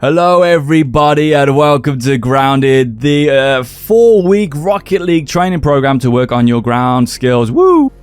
Hello everybody and welcome to Grounded, the 4-week Rocket League training program to work on your ground skills. Woo!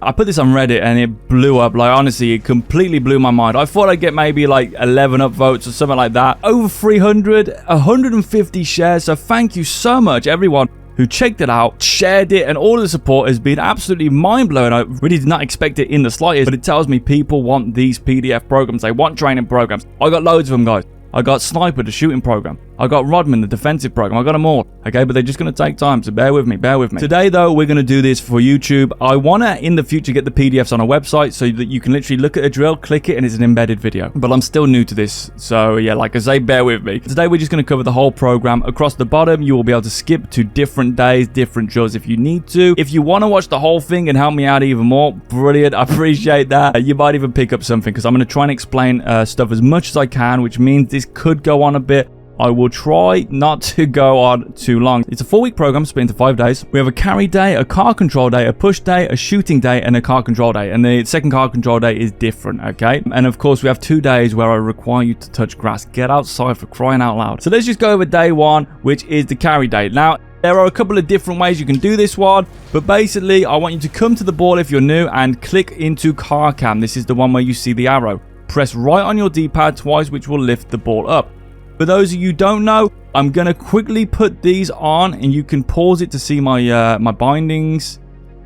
I put this on Reddit and it blew up. Like, honestly, it completely blew my mind. I thought I'd get maybe like 11 upvotes or something like that. Over 300, 150 shares. So thank you so much everyone who checked it out, shared it, and all the support has been absolutely mind-blowing. I really did not expect it in the slightest, but it tells me people want these PDF programs. They want training programs. I got loads of them, guys. I got Sniper, the shooting program. I got Rodman, the defensive program. I got them all. Okay, but they're just going to take time, so bear with me, bear with me. Today, though, we're going to do this for YouTube. I want to, in the future, get the PDFs on a website so that you can literally look at a drill, click it, and it's an embedded video. But I'm still new to this, so yeah, like I say, bear with me. Today, we're just going to cover the whole program. Across the bottom, you will be able to skip to different days, different drills if you need to. If you want to watch the whole thing and help me out even more, brilliant. I appreciate that. You might even pick up something because I'm going to try and explain stuff as much as I can, which means this could go on a bit. I will try not to go on too long. It's a 4-week program split into 5 days. We have a carry day, a car control day, a push day, a shooting day, and a car control day. And the second car control day is different, okay? And of course, we have 2 days where I require you to touch grass. Get outside, for crying out loud. So let's just go over day 1, which is the carry day. Now, there are a couple of different ways you can do this one, but basically, I want you to come to the ball if you're new and click into car cam. This is the one where you see the arrow. Press right on your D-pad twice, which will lift the ball up. For those of you who don't know, I'm going to quickly put these on and you can pause it to see my my bindings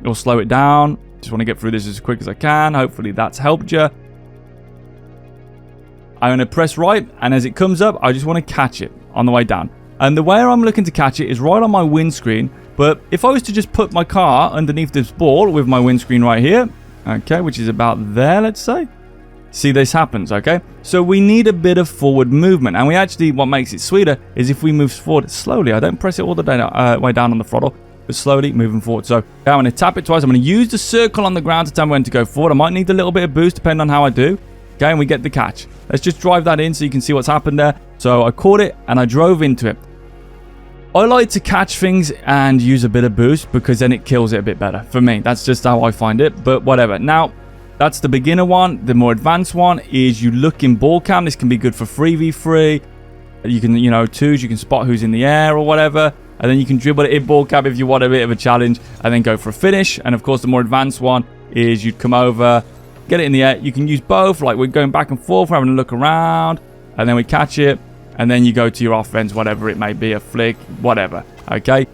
or slow it down. Just want to get through this as quick as I can. Hopefully that's helped you. I'm going to press right, and as it comes up, I just want to catch it on the way down. And the way I'm looking to catch it is right on my windscreen. But if I was to just put my car underneath this ball with my windscreen right here, okay, which is about there, let's say. See, this happens, okay? So we need a bit of forward movement. And we actually, what makes it sweeter is if we move forward slowly. I don't press it all the way down on the throttle, but slowly moving forward. So I'm going to tap it twice. I'm going to use the circle on the ground to tell me when to go forward. I might need a little bit of boost depending on how I do. Okay, and we get the catch. Let's just drive that in so you can see what's happened there. So I caught it and I drove into it. I like to catch things and use a bit of boost because then it kills it a bit better. For me, that's just how I find it, but whatever. Now, that's the beginner one. The more advanced one is you look in ball cam. This can be good for 3v3. You can, twos, you can spot who's in the air or whatever. And then you can dribble it in ball cam if you want a bit of a challenge and then go for a finish. And of course, the more advanced one is you'd come over, get it in the air. You can use both. Like we're going back and forth, we're having a look around, and then we catch it. And then you go to your offense, whatever it may be, a flick, whatever. Okay.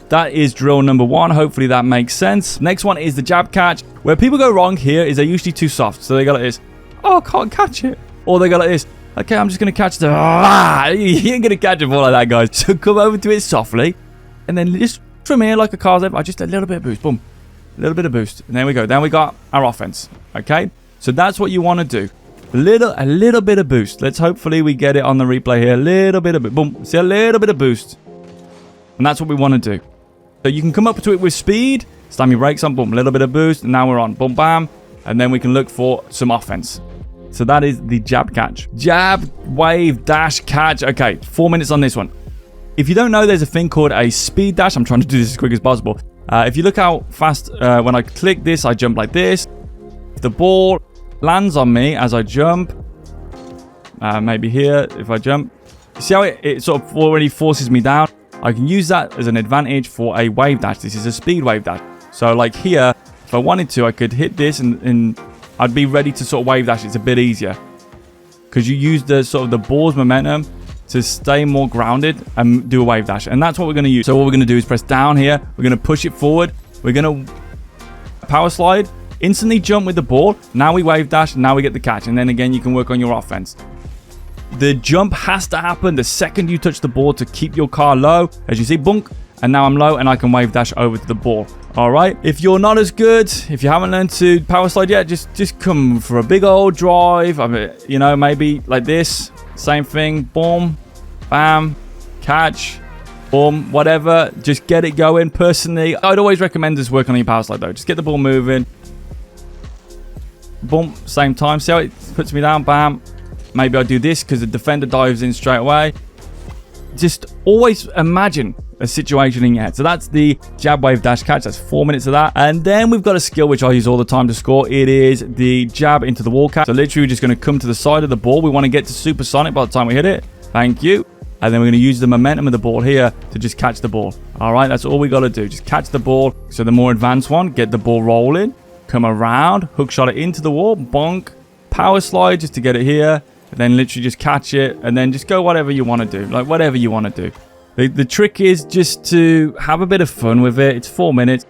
That is drill number 1. Hopefully that makes sense. Next one is the jab catch. Where people go wrong here is they're usually too soft. So they go like this. Oh, I can't catch it. Or they go like this. Okay, I'm just going to catch the... You ain't going to catch it all like that, guys. So come over to it softly. And then just from here like a car's ever. Just a little bit of boost. Boom. A little bit of boost. And there we go. Then we got our offense. Okay. So that's what you want to do. A little bit of boost. Let's hopefully we get it on the replay here. A little bit of... Boom. See, a little bit of boost. And that's what we want to do. So you can come up to it with speed, slam your brakes on, boom, a little bit of boost, and now we're on, boom, bam, and then we can look for some offense. So that is the jab catch. Jab, wave, dash, catch. Okay, 4 minutes on this one. If you don't know, there's a thing called a speed dash. I'm trying to do this as quick as possible. If you look how fast, when I click this, I jump like this. If the ball lands on me as I jump, maybe here, if I jump, you see how it sort of already forces me down? I can use that as an advantage for a wave dash. This is a speed wave dash. So like here, if I wanted to, I could hit this and I'd be ready to sort of wave dash. It's a bit easier because you use the sort of the ball's momentum to stay more grounded and do a wave dash. And that's what we're going to use. So what we're going to do is press down here. We're going to push it forward. We're going to power slide, instantly jump with the ball. Now we wave dash. Now we get the catch. And then again, you can work on your offense. The jump has to happen the second you touch the ball to keep your car low. As you see, bunk, and now I'm low and I can wave dash over to the ball. All right. If you're not as good, if you haven't learned to power slide yet, just come for a big old drive. I mean, maybe like this. Same thing. Boom, bam, catch, boom, whatever. Just get it going. Personally, I'd always recommend just work on your power slide though. Just get the ball moving. Boom, same time. See how it puts me down? Bam. Maybe I do this because the defender dives in straight away. Just always imagine a situation in your head. So that's the jab, wave, dash, catch. That's 4 minutes of that. And then we've got a skill which I use all the time to score. It is the jab into the wall catch. So literally we're just going to come to the side of the ball. We want to get to supersonic by the time we hit it. Thank you. And then we're going to use the momentum of the ball here to just catch the ball. All right, that's all we got to do. Just catch the ball. So the more advanced one, get the ball rolling, come around, hook shot it into the wall, bonk, power slide just to get it here, and then literally just catch it, and then just go whatever you want to do, like whatever you want to do. The trick is just to have a bit of fun with it. It's 4 minutes.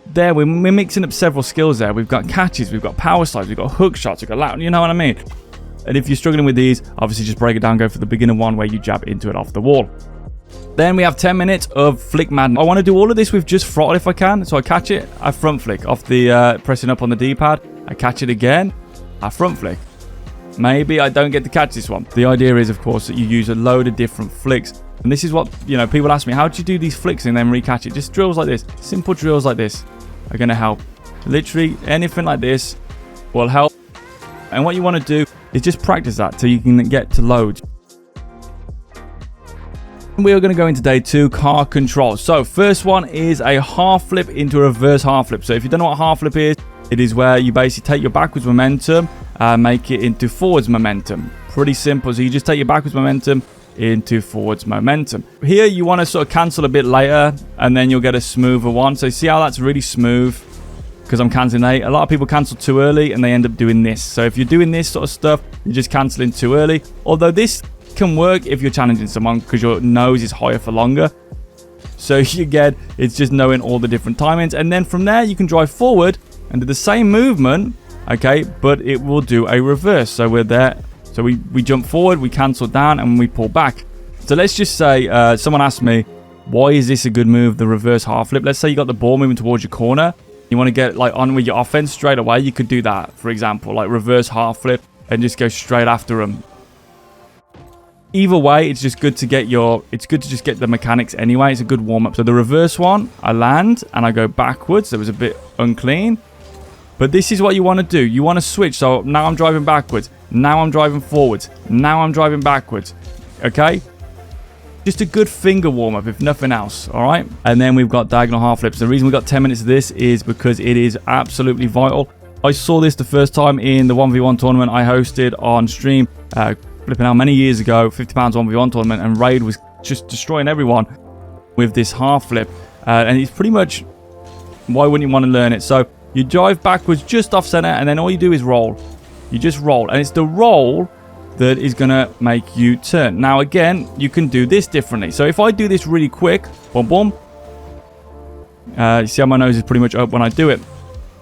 There, we're mixing up several skills there. We've got catches, we've got power slides, we've got hook shots, we've got lateral, you know what I mean? And if you're struggling with these, obviously just break it down, go for the beginner one where you jab into it off the wall. Then we have 10 minutes of flick madness. I want to do all of this with just throttle if I can. So I catch it, I front flick off the pressing up on the D-pad. I catch it again, I front flick. Maybe I don't get to catch this one. The idea is, of course, that you use a load of different flicks. And this is what, people ask me, how do you do these flicks and then re-catch it? Just drills like this. Simple drills like this are going to help. Literally anything like this will help. And what you want to do is just practice that till you can get to loads. We are going to go into day 2, car control. So first one is a half flip into a reverse half flip. So if you don't know what half flip is, it is where you basically take your backwards momentum and make it into forwards momentum. Pretty simple. So you just take your backwards momentum into forwards momentum. Here you want to sort of cancel a bit later and then you'll get a smoother one. So see how that's really smooth? Because I'm cancelling late. A lot of people cancel too early and they end up doing this. So if you're doing this sort of stuff, you're just cancelling too early. Although this can work if you're challenging someone because your nose is higher for longer. So you get, it's just knowing all the different timings. And then from there, you can drive forward and do the same movement, okay, but it will do a reverse. So we're there. So we jump forward, we cancel down, and we pull back. So let's just say someone asked me, why is this a good move, the reverse half flip? Let's say you got the ball moving towards your corner. You want to get like on with your offense straight away. You could do that, for example, like reverse half flip and just go straight after them. Either way, it's just good to get just get the mechanics anyway. It's a good warm up. So the reverse one, I land and I go backwards. It was a bit unclean. But this is what you want to do. You want to switch. So now I'm driving backwards. Now I'm driving forwards. Now I'm driving backwards. Okay? Just a good finger warm-up, if nothing else, all right? And then we've got diagonal half flips. The reason we got 10 minutes of this is because it is absolutely vital. I saw this the first time in the 1v1 tournament I hosted on stream, flipping out many years ago, £50 1v1 tournament, and Raid was just destroying everyone with this half flip. And it's pretty much, why wouldn't you want to learn it? So you drive backwards just off center, and then all you do is roll. You just roll, and it's the roll that is going to make you turn. Now, again, you can do this differently. So if I do this really quick, boom, boom. You see how my nose is pretty much up when I do it.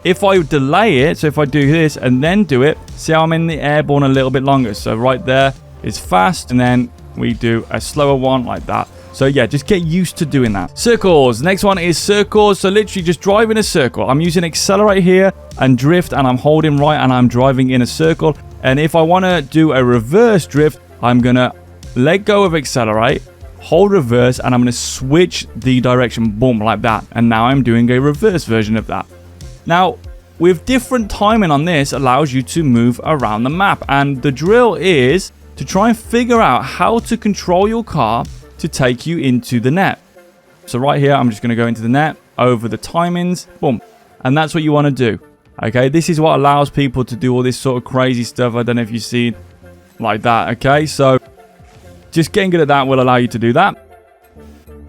If I delay it, so if I do this and then do it, see how I'm in the airborne a little bit longer. So right there is fast, and then we do a slower one like that. So yeah, just get used to doing that. Circles. Next one is circles. So literally just drive in a circle. I'm using accelerate here and drift, and I'm holding right and I'm driving in a circle. And if I want to do a reverse drift, I'm going to let go of accelerate, hold reverse, and I'm going to switch the direction, boom, like that. And now I'm doing a reverse version of that. Now, with different timing on this allows you to move around the map. And the drill is to try and figure out how to control your car to take you into the net. So right here, I'm just going to go into the net, over the timings, boom. And that's what you want to do. Okay, this is what allows people to do all this sort of crazy stuff. I don't know if you've seen like that. Okay, so just getting good at that will allow you to do that.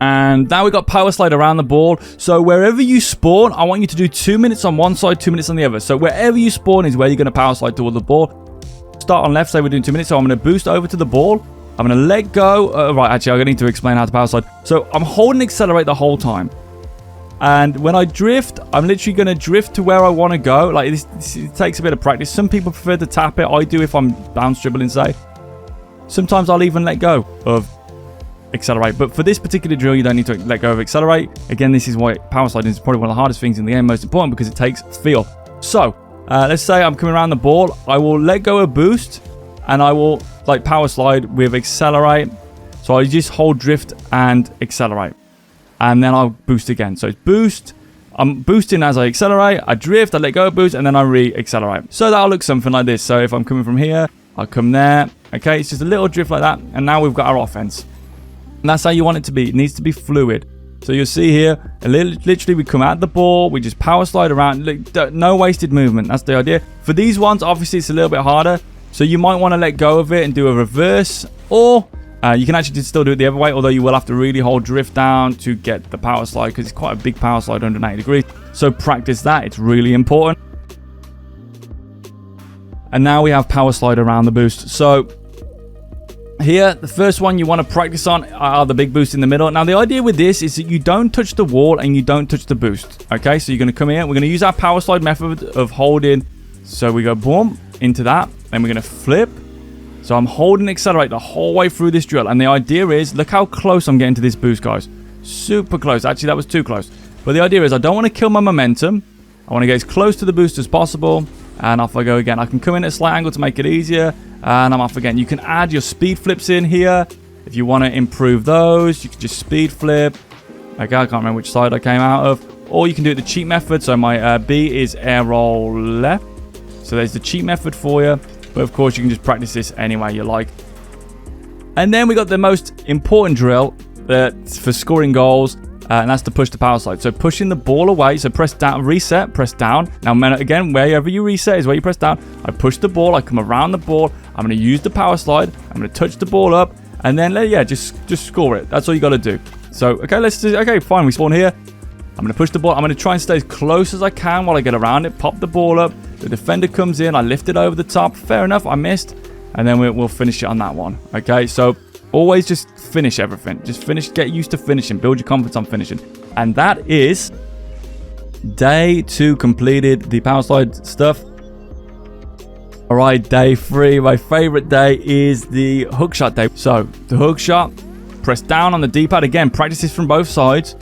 And now we've got power slide around the ball. So wherever you spawn, I want you to do 2 minutes on one side, 2 minutes on the other. So wherever you spawn is where you're going to power slide toward the ball. Start on left, say we're doing 2 minutes. So I'm going to boost over to the ball. I'm going to let go. Right, actually, I need to explain how to power slide. So I'm holding accelerate the whole time. And when I drift, I'm literally going to drift to where I want to go. Like this, it takes a bit of practice. Some people prefer to tap it. I do if I'm bounce dribbling, say. Sometimes I'll even let go of accelerate. But for this particular drill, you don't need to let go of accelerate. Again, this is why power sliding is probably one of the hardest things in the game, most important, because it takes feel. So let's say I'm coming around the ball. I will let go of boost, and I will like power slide with accelerate. So I just hold drift and accelerate. And then I'll boost again. So it's boost. I'm boosting as I accelerate. I drift. I let go of boost. And then I re-accelerate. So that'll look something like this. So if I'm coming from here, I'll come there. Okay, it's just a little drift like that. And now we've got our offense. And that's how you want it to be. It needs to be fluid. So you'll see here, literally we come out the ball. We just power slide around. No wasted movement. That's the idea. For these ones, obviously, it's a little bit harder. So you might want to let go of it and do a reverse. Or you can actually still do it the other way, although you will have to really hold drift down to get the power slide, because it's quite a big power slide, 180 degrees. So practice that. It's really important. And now we have power slide around the boost. So here, the first one you want to practice on are the big boost in the middle. Now, the idea with this is that you don't touch the wall and you don't touch the boost. Okay, so you're going to come here. We're going to use our power slide method of holding. So we go boom into that. Then we're going to flip. So I'm holding accelerate the whole way through this drill. And the idea is, look how close I'm getting to this boost, guys. Super close. Actually, that was too close. But the idea is I don't want to kill my momentum. I want to get as close to the boost as possible. And off I go again. I can come in at a slight angle to make it easier. And I'm off again. You can add your speed flips in here. If you want to improve those, you can just speed flip. Okay, I can't remember which side I came out of. Or you can do it the cheat method. So my B is air roll left. So there's the cheat method for you. But of course, you can just practice this any way you like. And then we got the most important drill for scoring goals. And that's to push the power slide. So pushing the ball away. So press down, reset, press down. Now, again, wherever you reset is where you press down. I push the ball. I come around the ball. I'm going to use the power slide. I'm going to touch the ball up. And then, yeah, just score it. That's all you got to do. So, okay, okay, fine. We spawn here. I'm going to push the ball. I'm going to try and stay as close as I can while I get around it. Pop the ball up. The defender comes in. I lift it over the top. Fair enough. I missed. And then we'll finish it on that one. Okay, so always just finish everything. Just finish. Get used to finishing. Build your confidence on finishing. And that is day 2 completed. The power slide stuff. All right, day 3. My favorite day is the hook shot day. So the hook shot. Press down on the D-pad. Again, practice this from both sides.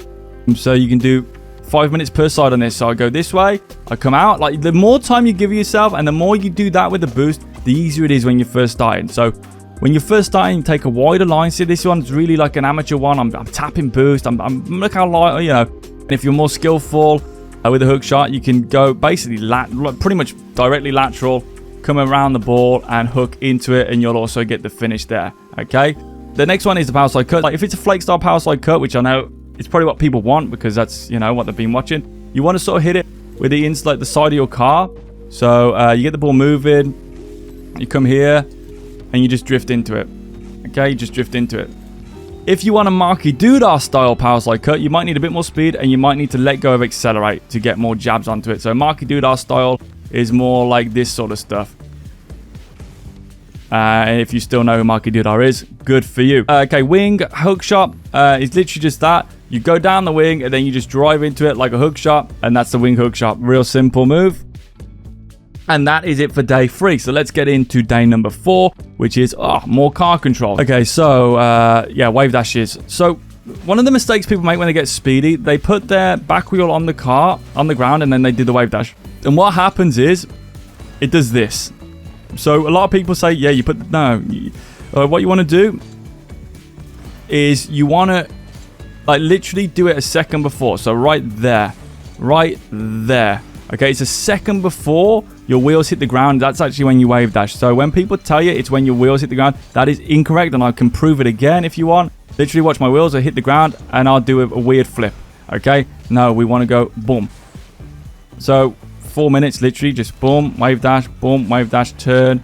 So you can do 5 minutes per side on this. So I go this way. I come out. Like, the more time you give yourself and the more you do that with the boost, the easier it is when you're first starting. So when you're first starting, you take a wider line. See, this one's really like an amateur one. I'm tapping boost. Look how light, you know. And if you're more skillful with a hook shot, you can go basically pretty much directly lateral, come around the ball and hook into it, and you'll also get the finish there. Okay. The next one is the power slide cut. Like, if it's a flake style power slide cut, which I know it's probably what people want because that's, you know, what they've been watching. You want to sort of hit it with the like the side of your car. So you get the ball moving. You come here and you just drift into it. Okay, you just drift into it. If you want a Marky Doodah style power slide cut, you might need a bit more speed and you might need to let go of accelerate to get more jabs onto it. So Marky Doodah style is more like this sort of stuff. And if you still know who Marky Doodah is, good for you. Okay, wing hook shot is literally just that. You go down the wing and then you just drive into it like a hook shot, and that's the wing hook shot. Real simple move. And that is it for day 3. So let's get into day number 4, which is more car control. Okay, so yeah, wave dashes. So one of the mistakes people make when they get speedy, they put their back wheel on the car, on the ground, and then they do the wave dash. And what happens is, it does this. So a lot of people say, yeah, you put, no. What you want to do is you want to, like, literally do it a second before. So right there. Right there. Okay, it's a second before your wheels hit the ground. That's actually when you wave dash. So when people tell you it's when your wheels hit the ground, that is incorrect, and I can prove it again if you want. Literally watch my wheels, I hit the ground, and I'll do a weird flip. Okay, no, we want to go boom. So 4 minutes, literally just boom, wave dash, turn.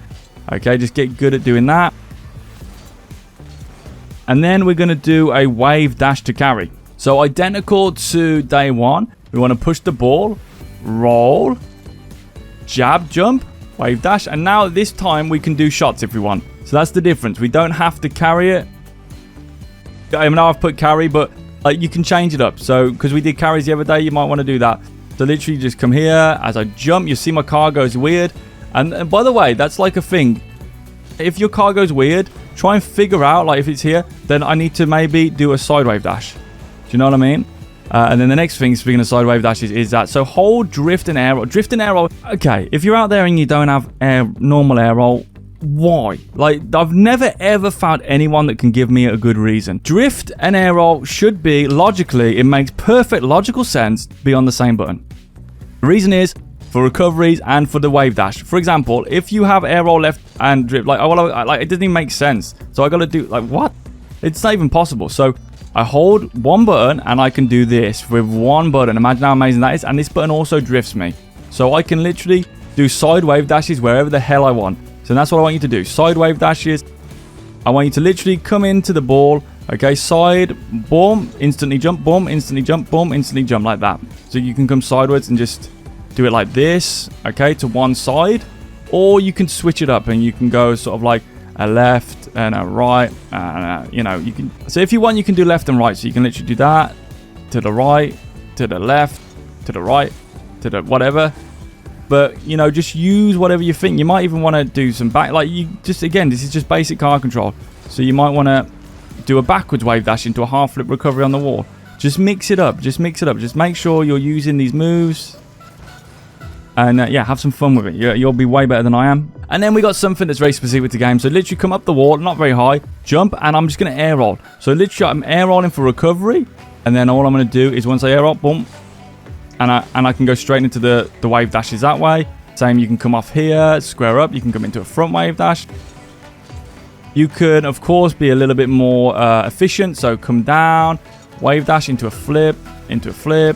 Okay, just get good at doing that. And then we're going to do a wave dash to carry. So identical to day 1, we want to push the ball, roll, jab, jump, wave dash. And now this time we can do shots if we want. So that's the difference. We don't have to carry it. I know I've put carry, but you can change it up. So because we did carries the other day, you might want to do that. So literally just come here. As I jump, you see my car goes weird. And by the way, that's like a thing. If your car goes weird, try and figure out, like, if it's here, then I need to maybe do a side wave dash. Do you know what I mean? And then the next thing, speaking of side wave dashes, is that. So hold drift and air roll. Drift and air roll. Okay, if you're out there and you don't have normal air roll, why? Like, I've never ever found anyone that can give me a good reason. Drift and air roll should be, logically, it makes perfect logical sense, be on the same button. The reason is for recoveries and for the wave dash. For example, if you have air roll left and drift, like it doesn't even make sense. So I got to do, like, what? It's not even possible. So I hold one button and I can do this with one button. Imagine how amazing that is. And this button also drifts me. So I can literally do side wave dashes wherever the hell I want. So that's what I want you to do. Side wave dashes. I want you to literally come into the ball. Okay, side, boom, instantly jump, boom, instantly jump, boom, instantly jump, like that. So you can come sideways and just do it like this, okay, to one side. Or you can switch it up and you can go sort of like a left and a right. You know, you can. So if you want, you can do left and right. So you can literally do that to the right, to the left, to the right, to the whatever. But, you know, just use whatever you think. You might even want to do some back. Like, you just, again, this is just basic car control. So you might want to do a backwards wave dash into a half flip recovery on the wall. Just mix it up. Just mix it up. Just make sure you're using these moves. And, yeah, have some fun with it. You'll be way better than I am. And then we got something that's very specific with the game. So literally come up the wall, not very high, jump, and I'm just going to air roll. So literally I'm air rolling for recovery. And then all I'm going to do is once I air roll, boom. And I can go straight into the wave dashes that way. Same, you can come off here, square up. You can come into a front wave dash. You can, of course, be a little bit more efficient. So come down, wave dash into a flip, into a flip.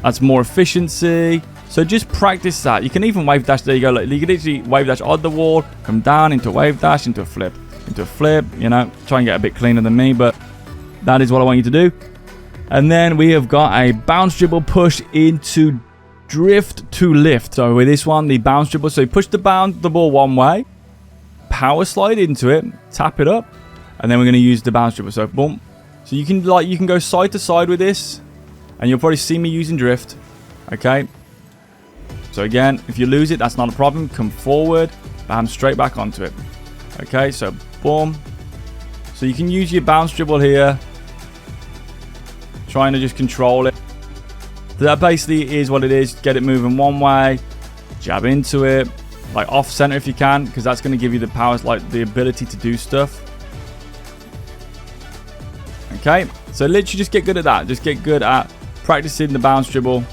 That's more efficiency. So just practice that. You can even wave dash. There you go. Like, you can literally wave dash on the wall, come down into a wave dash, into a flip, you know. Try and get a bit cleaner than me, but that is what I want you to do. And then we have got a bounce dribble push into drift to lift. So with this one, the bounce dribble. So you push the ball one way, power slide into it, tap it up, and then we're going to use the bounce dribble. So boom. So you can go side to side with this, and you'll probably see me using drift. Okay. So again, if you lose it, that's not a problem. Come forward, bam, straight back onto it. Okay. So boom. So you can use your bounce dribble here. Trying to just control it. So that basically is what it is. Get it moving one way, jab into it, like off center if you can, because that's going to give you the powers, like the ability to do stuff. Okay, so literally just get good at that. Just get good at practicing the bounce dribble.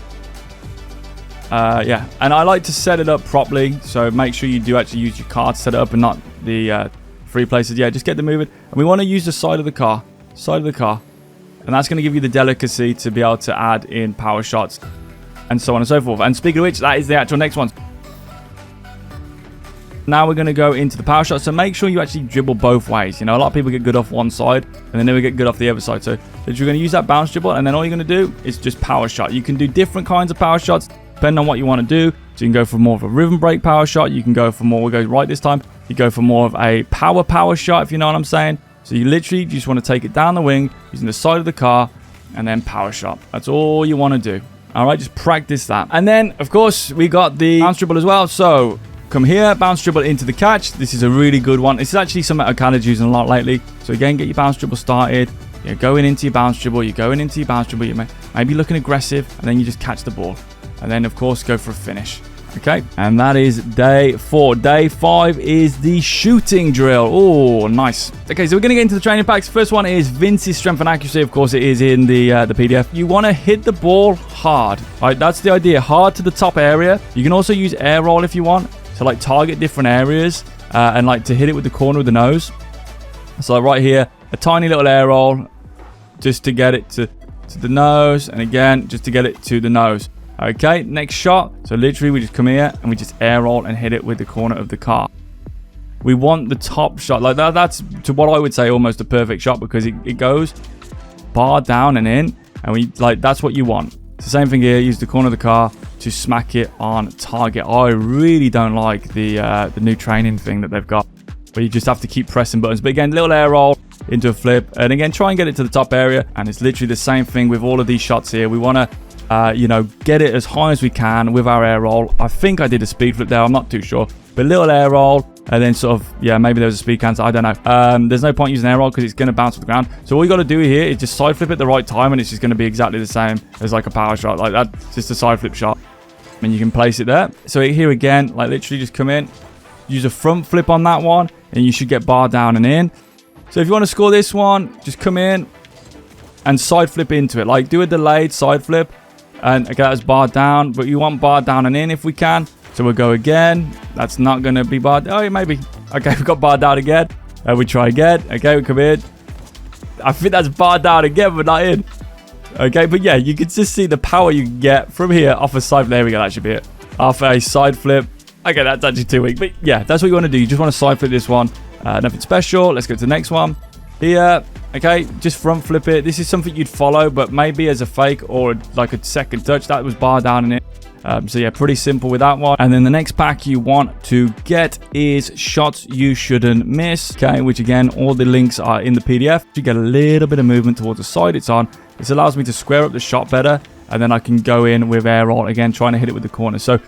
Yeah, and I like to set it up properly, so make sure you do actually use your car to set it up and not the free places. Yeah, just get them moving. And we want to use the side of the car. And that's going to give you the delicacy to be able to add in power shots and so on and so forth. And speaking of which, that is the actual next one. Now we're going to go into the power shot. So make sure you actually dribble both ways. You know, a lot of people get good off one side and then they get good off the other side. So you're going to use that bounce dribble, and then all you're going to do is just power shot. You can do different kinds of power shots depending on what you want to do. So you can go for more of a rhythm break power shot. You can go for more, we'll go right this time. You go for more of a power shot, if you know what I'm saying. So you literally just want to take it down the wing using the side of the car and then power shot. That's all you want to do. All right, just practice that. And then, of course, we got the bounce dribble as well. So come here, bounce dribble into the catch. This is a really good one. This is actually something I've kind of using a lot lately. So again, get your bounce dribble started. You're going into your bounce dribble. You're going into your bounce dribble. You may be looking aggressive, and then you just catch the ball. And then, of course, go for a finish. Okay, and that is day 4. Day 5 is the shooting drill. Oh, nice. Okay, so we're going to get into the training packs. First one is Vince's strength and accuracy. Of course, it is in the PDF. You want to hit the ball hard. All right, that's the idea. Hard to the top area. You can also use air roll if you want. So, like, target different areas and, like, to hit it with the corner of the nose. So, right here, a tiny little air roll just to get it to the nose. And, again, just to get it to the nose. Okay, next shot. So literally we just come here and we just air roll and hit it with the corner of the car. We want the top shot. Like that's to what I would say almost a perfect shot, because it goes bar down and in. And we like that's what you want. It's the same thing here. Use the corner of the car to smack it on target. I really don't like the new training thing that they've got, where you just have to keep pressing buttons. But again, little air roll into a flip. And again, try and get it to the top area. And it's literally the same thing with all of these shots here. We want to you know, get it as high as we can with our air roll. I think I did a speed flip there. I'm not too sure. But little air roll, and then sort of, yeah, maybe there was a speed cancel. I don't know. There's no point using air roll because it's going to bounce off the ground. So all you got to do here is just side flip at the right time, and it's just going to be exactly the same as like a power shot. Like that's just a side flip shot. And you can place it there. So here again, like literally just come in, use a front flip on that one, and you should get bar down and in. So if you want to score this one, just come in and side flip into it. Like do a delayed side flip. And okay, that's bar down, but you want bar down and in if we can. So we'll go again. That's not going to be bar. Oh, yeah, maybe. Okay, we've got bar down again. We try again. Okay, we come in. I think that's bar down again, but not in. Okay, but yeah, you can just see the power you can get from here off a side. There we go. That should be it. Off a side flip. Okay, that's actually too weak. But yeah, that's what you want to do. You just want to side flip this one Nothing special. Let's go to the next one. Here, okay, just front flip it. This is something you'd follow, but maybe as a fake or like a second touch. That was bar down in it. So yeah, pretty simple with that one. And then the next pack you want to get is Shots You Shouldn't Miss, okay, which again, all the links are in the PDF. You get a little bit of movement towards the side it's on. This allows me to square up the shot better, and then I can go in with air roll again, trying to hit it with the corner. So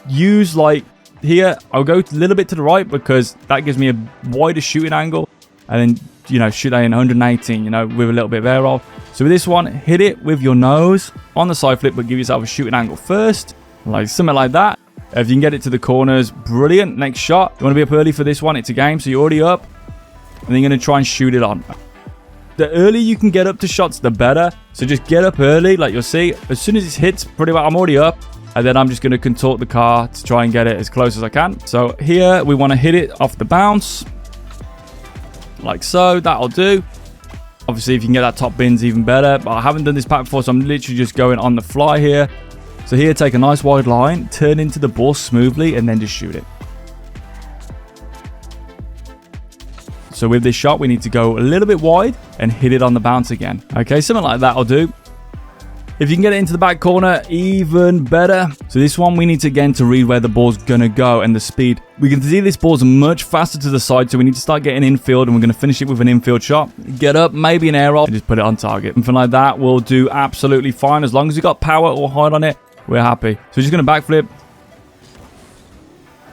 use like here, I'll go a little bit to the right because that gives me a wider shooting angle, and then, you know, shoot that in 118, you know, with a little bit of air roll. So with this one, hit it with your nose on the side flip, but give yourself a shooting angle first, like something like that. If you can get it to the corners, brilliant. Next shot, you want to be up early for this one. It's a game, so you're already up, and then you're going to try and shoot it on. The earlier you can get up to shots, the better. So just get up early, like you'll see. As soon as it hits, pretty well, I'm already up. And then I'm just going to contort the car to try and get it as close as I can. So here, we want to hit it off the bounce. Like so, that'll do. Obviously, if you can get that top bins, even better. But I haven't done this pack before, so I'm literally just going on the fly here. So here, take a nice wide line, turn into the ball smoothly, and then just shoot it. So with this shot, we need to go a little bit wide and hit it on the bounce again. Okay, something like that will do. If you can get it into the back corner, even better. So this one, we need to, again, to read where the ball's going to go and the speed. We can see this ball's much faster to the side, so we need to start getting infield, and we're going to finish it with an infield shot. Get up, maybe an air roll, and just put it on target. Something like that will do absolutely fine. As long as you got power or height on it, we're happy. So we're just going to backflip.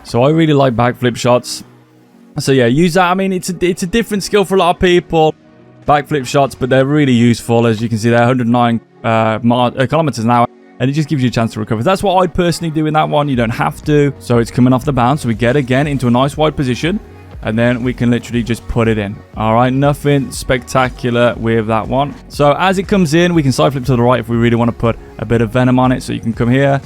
So I really like backflip shots. So yeah, use that. I mean, it's a different skill for a lot of people, backflip shots, but they're really useful. As you can see, they're 109 kilometers an hour, and it just gives you a chance to recover. That's what I'd personally do in that one. You don't have to. So it's coming off the bounce. So we get again into a nice wide position, and then we can literally just put it in. All right, nothing spectacular with that one. So as it comes in, we can side flip to the right if we really want to put a bit of venom on it. So you can come here,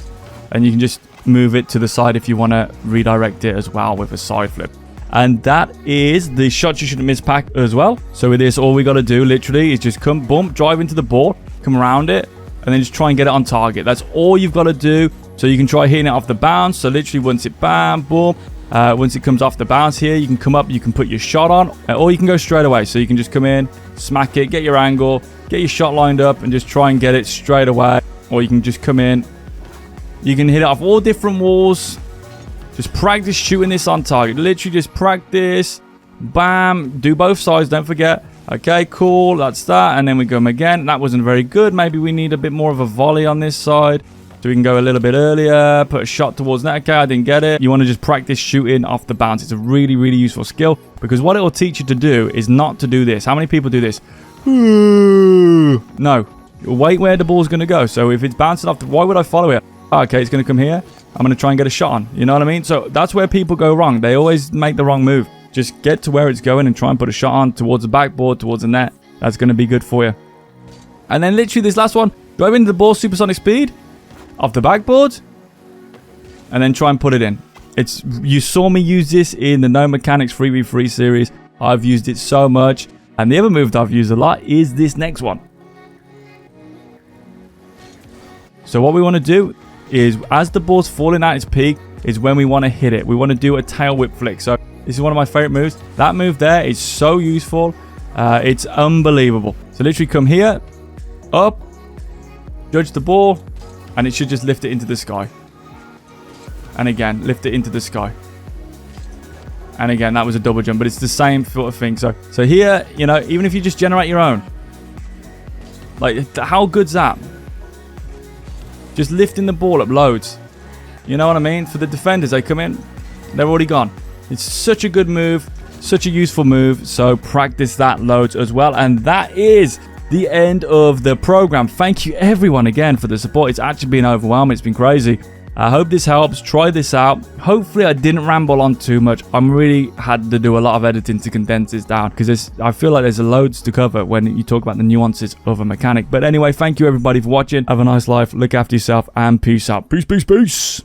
and you can just move it to the side if you want to redirect it as well with a side flip. And that is the Shots You Shouldn't Miss pack as well. So with this, all we got to do literally is just come, boom, drive into the ball, come around it, and then just try and get it on target. That's all you've got to do. So you can try hitting it off the bounce. So literally once it bam, boom, once it comes off the bounce here, you can come up, you can put your shot on, or you can go straight away. So you can just come in, smack it, get your angle, get your shot lined up, and just try and get it straight away. Or you can just come in. You can hit it off all different walls. Just practice shooting this on target. Literally just practice. Bam. Do both sides, don't forget. Okay, cool. That's that. And then we go again. That wasn't very good. Maybe we need a bit more of a volley on this side. So we can go a little bit earlier. Put a shot towards that. Okay, I didn't get it. You want to just practice shooting off the bounce. It's a really, really useful skill. Because what it will teach you to do is not to do this. How many people do this? No. Wait where the ball's going to go. So if it's bouncing off, why would I follow it? Okay, it's going to come here. I'm going to try and get a shot on. You know what I mean? So that's where people go wrong. They always make the wrong move. Just get to where it's going and try and put a shot on towards the backboard, towards the net. That's going to be good for you. And then literally this last one, drive into the ball, supersonic speed, off the backboard, and then try and put it in. You saw me use this in the No Mechanics 3v3 series. I've used it so much. And the other move that I've used a lot is this next one. So what we want to do is, as the ball's falling at its peak, is when we want to hit it. We want to do a tail whip flick. So this is one of my favorite moves. That move there is so useful. It's unbelievable. So literally come here, up, judge the ball, and it should just lift it into the sky. And again, lift it into the sky. And again, that was a double jump, but it's the same sort of thing. So here, you know, even if you just generate your own, like, how good's that? Just lifting the ball up loads. You know what I mean? For the defenders, they come in, they're already gone. It's such a good move, such a useful move. So practice that loads as well. And that is the end of the program. Thank you everyone again for the support. It's actually been overwhelming. It's been crazy. I hope this helps. Try this out. Hopefully I didn't ramble on too much. I'm really had to do a lot of editing to condense this down, because I feel like there's loads to cover when you talk about the nuances of a mechanic. But anyway, thank you everybody for watching. Have a nice life. Look after yourself and peace out. Peace, peace, peace.